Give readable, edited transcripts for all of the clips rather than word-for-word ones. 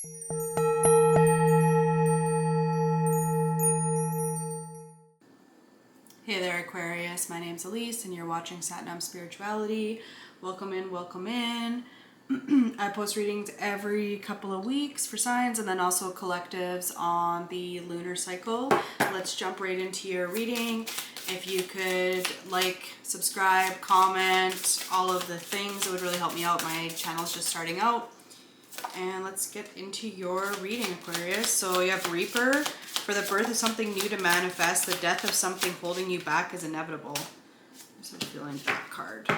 Hey there, Aquarius. My name's Elise, and you're watching Satnam Spirituality. Welcome in, welcome in. I post readings every couple of weeks for signs and then also collectives on the lunar cycle. Let's jump right into your reading. If you could like, subscribe, comment, all of the things, it would really help me out. My channel's just starting out. And let's get into your reading, Aquarius. So you have Reaper. For the birth of something new to manifest, the death of something holding you back is inevitable. This is feeling that card.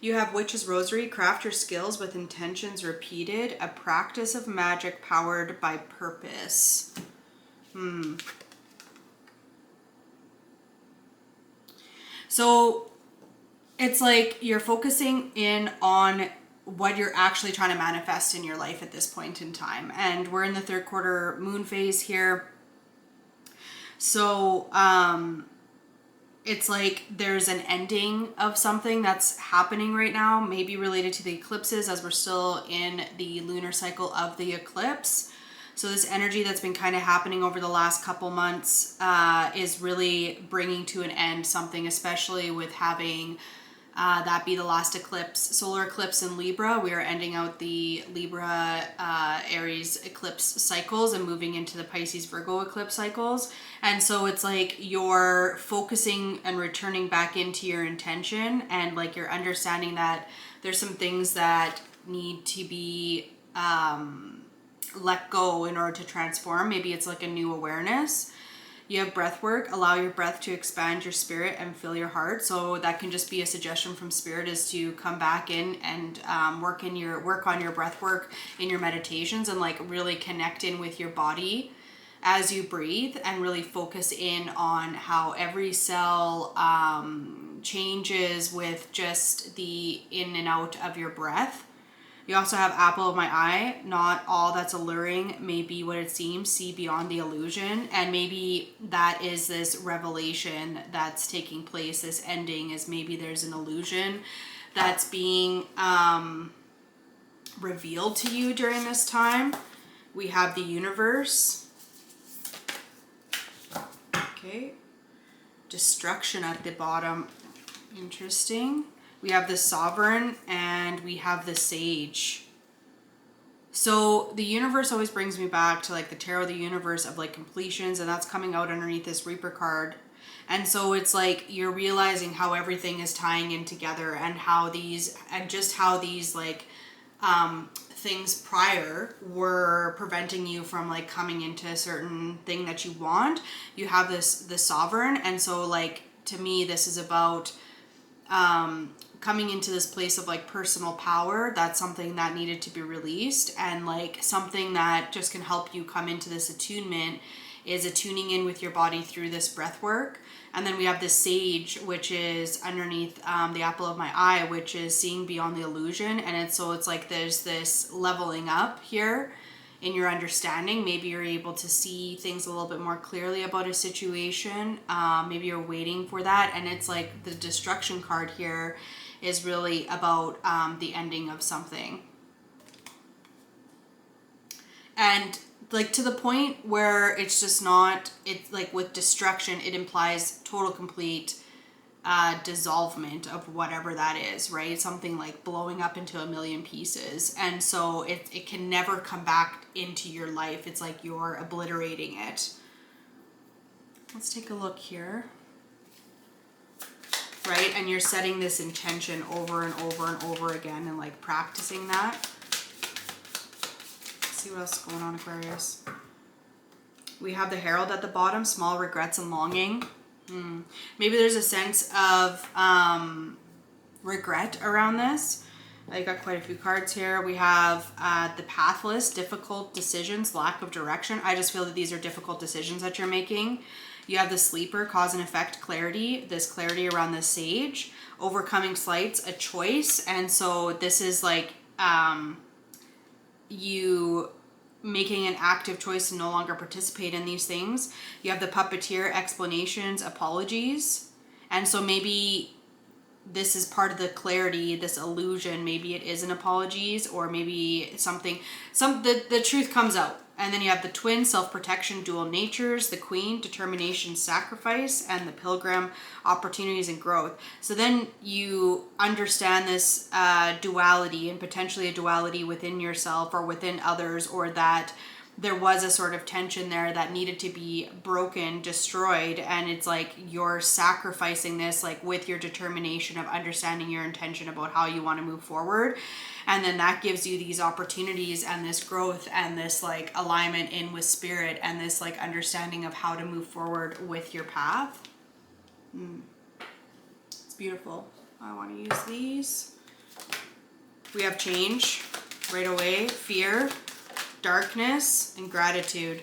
You have Witch's Rosary. Craft your skills with intentions repeated. A practice of magic powered by purpose. So it's like you're focusing in on what you're actually trying to manifest in your life at this point in time. And we're in the third quarter moon phase here. So it's like there's an ending of something that's happening right now, maybe related to the eclipses, as we're still in the lunar cycle of the eclipse. So this energy that's been kind of happening over the last couple months is really bringing to an end something, especially with having that be the last eclipse, solar eclipse in Libra. We are ending out the Libra Aries eclipse cycles and moving into the Pisces Virgo eclipse cycles. And so it's like you're focusing and returning back into your intention, and like you're understanding that there's some things that need to be let go in order to transform. Maybe it's like a new awareness. You have breath work. Allow your breath to expand your spirit and fill your heart. So that can just be a suggestion from spirit, is to come back in and work on your breath work in your meditations, and like really connect in with your body as you breathe, and really focus in on how every cell changes with just the in and out of your breath. You also have apple of my eye. Not all that's alluring may be what it seems. See beyond the illusion. And maybe that is this revelation that's taking place. This ending is maybe there's an illusion that's being revealed to you during this time. We have the universe. Okay. Destruction at the bottom. Interesting. We have the Sovereign, and we have the Sage. So the universe always brings me back to like the tarot, the universe of like completions, and that's coming out underneath this Reaper card. And so it's like you're realizing how everything is tying in together, and how these like things prior were preventing you from like coming into a certain thing that you want. You have the Sovereign, and so like to me this is about coming into this place of like personal power. That's something that needed to be released, and like something that just can help you come into this attunement is attuning in with your body through this breath work. And then we have the Sage, which is underneath the apple of my eye, which is seeing beyond the illusion. And it's like there's this leveling up here in your understanding. Maybe you're able to see things a little bit more clearly about a situation. Maybe you're waiting for that. And it's like the destruction card here is really about the ending of something. And like to the point where it's just not, it's like with destruction, it implies total, complete dissolvement of whatever that is, right? Something like blowing up into a million pieces. And so it can never come back into your life. It's like you're obliterating it. Let's take a look here. Right? And you're setting this intention over and over and over again, and like practicing that. Let's see what else is going on, Aquarius. We have the Herald at the bottom, small regrets and longing. Maybe there's a sense of regret around this. I got quite a few cards here. We have the Pathless, difficult decisions, lack of direction. I just feel that these are difficult decisions that you're making. You have the Sleeper, cause and effect, clarity. This clarity around the Sage. Overcoming slights, a choice. And so this is like you making an active choice to no longer participate in these things. You have the Puppeteer, explanations, apologies. And so maybe this is part of the clarity, this illusion. Maybe it is an apologies, or maybe something, the truth comes out. And then you have the twin, self-protection, dual natures, the queen, determination, sacrifice, and the pilgrim, opportunities and growth. So then you understand this duality, and potentially a duality within yourself or within others, or that there was a sort of tension there that needed to be broken, destroyed, and it's like you're sacrificing this, like with your determination of understanding your intention about how you want to move forward. And then that gives you these opportunities and this growth and this like alignment in with spirit and this like understanding of how to move forward with your path. It's beautiful. I want to use these. We have change right away, fear, darkness, and gratitude,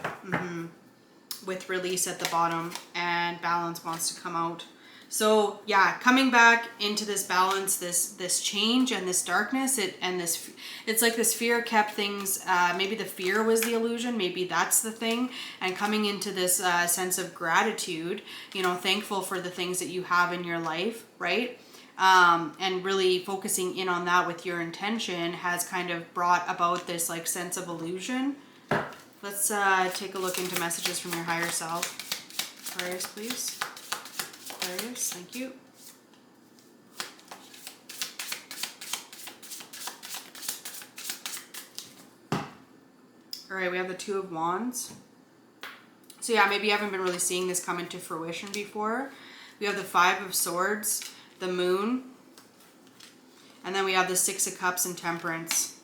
with release at the bottom, and balance wants to come out. So yeah, coming back into this balance, this change and this darkness, it's like this fear kept things, maybe the fear was the illusion, maybe that's the thing, and coming into this sense of gratitude, thankful for the things that you have in your life, right? And really focusing in on that with your intention has kind of brought about this like sense of illusion. Let's take a look into messages from your higher self. Aquarius, please. Aquarius, thank you. All right, we have the Two of Wands. So yeah, maybe you haven't been really seeing this come into fruition before. We have the Five of Swords, the Moon, and then we have the Six of Cups and Temperance.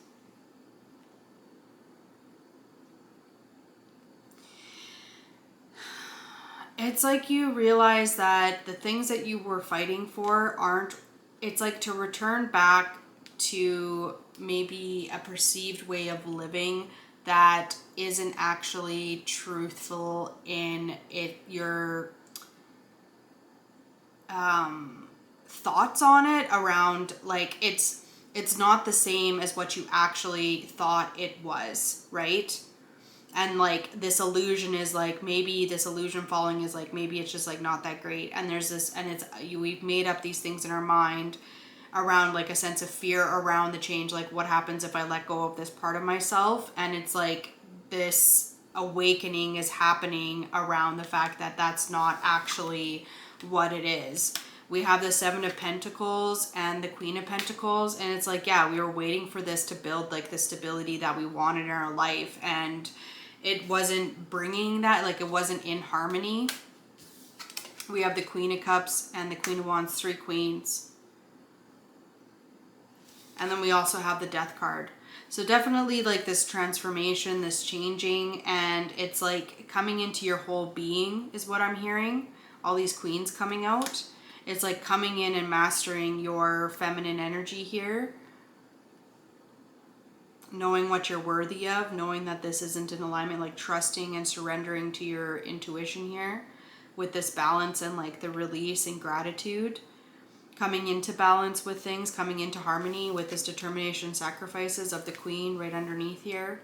It's like you realize that the things that you were fighting for aren't, it's like to return back to maybe a perceived way of living that isn't actually truthful in it, your thoughts on it around, like it's not the same as what you actually thought it was, right? And like this illusion is like, maybe this illusion following is like, maybe it's just like not that great, and there's this, and we've made up these things in our mind around like a sense of fear around the change, like what happens if I let go of this part of myself, and it's like this awakening is happening around the fact that that's not actually what it is. We have the Seven of Pentacles and the Queen of Pentacles, and it's like, yeah, we were waiting for this to build like the stability that we wanted in our life, and it wasn't bringing that, like it wasn't in harmony. We have the Queen of Cups and the Queen of Wands, three queens. And then we also have the Death card. So definitely like this transformation, this changing, and it's like coming into your whole being is what I'm hearing. All these queens coming out. It's like coming in and mastering your feminine energy here. Knowing what you're worthy of, knowing that this isn't in alignment, like trusting and surrendering to your intuition here with this balance and like the release and gratitude. Coming into balance with things, coming into harmony with this determination, sacrifices of the Queen right underneath here.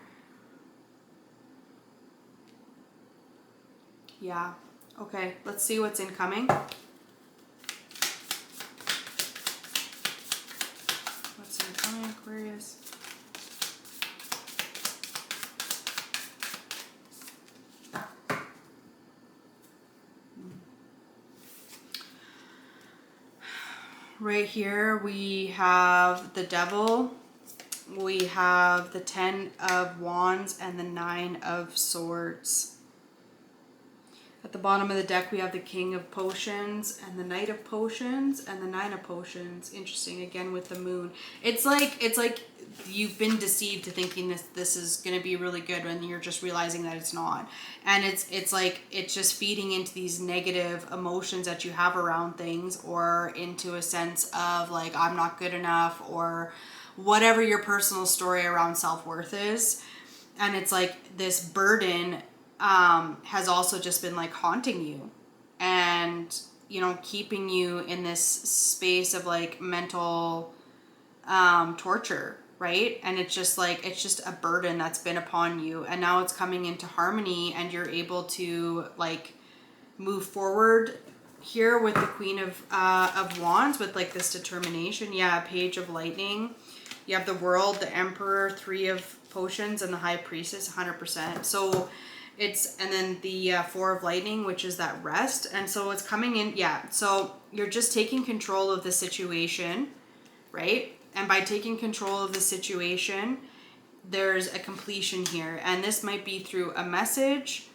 Yeah. Okay, let's see what's incoming. What's incoming, Aquarius? Right here we have the Devil, we have the Ten of Wands, and the Nine of Swords. At the bottom of the deck we have the King of Potions and the Knight of Potions and the Nine of Potions. Interesting, again with the Moon. It's like you've been deceived to thinking this is going to be really good when you're just realizing that it's not. And it's like it's just feeding into these negative emotions that you have around things, or into a sense of like I'm not good enough, or whatever your personal story around self-worth is. And it's like this burden has also just been like haunting you, and keeping you in this space of like mental torture, right? And it's just like, it's just a burden that's been upon you, and now it's coming into harmony, and you're able to like move forward here with the Queen of Wands with like this determination. Yeah, Page of Lightning. You have the World, the Emperor, Three of Potions, and the High Priestess, 100%. So it's, and then the Four of Lightning, which is that rest. And so it's coming in, yeah. So you're just taking control of the situation, right? And by taking control of the situation, there's a completion here. And this might be through a message.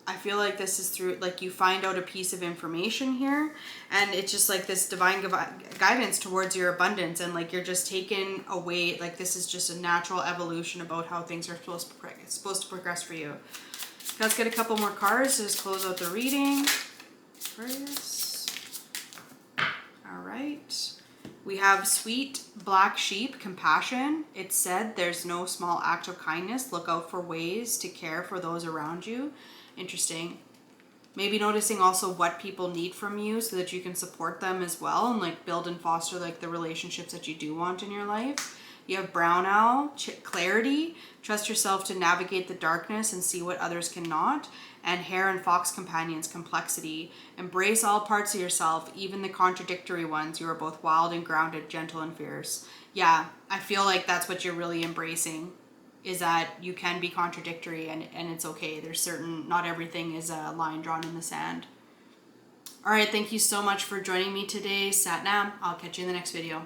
I feel like this is through, like, you find out a piece of information here, and it's just like this divine guidance towards your abundance, and like you're just taken away, like this is just a natural evolution about how things are supposed to progress for you. Let's get a couple more cards to just close out the reading. Aquarius. All right. We have Sweet Black Sheep, Compassion. It said there's no small act of kindness. Look out for ways to care for those around you. Interesting. Maybe noticing also what people need from you so that you can support them as well and like build and foster like the relationships that you do want in your life. You have Brown Owl, Clarity. Trust yourself to navigate the darkness and see what others cannot. And Hare and Fox Companions, Complexity. Embrace all parts of yourself, even the contradictory ones. You are both wild and grounded, gentle and fierce. Yeah, I feel like that's what you're really embracing, is that you can be contradictory, and it's okay. There's certain, not everything is a line drawn in the sand. All right, thank you so much for joining me today, Satnam. I'll catch you in the next video.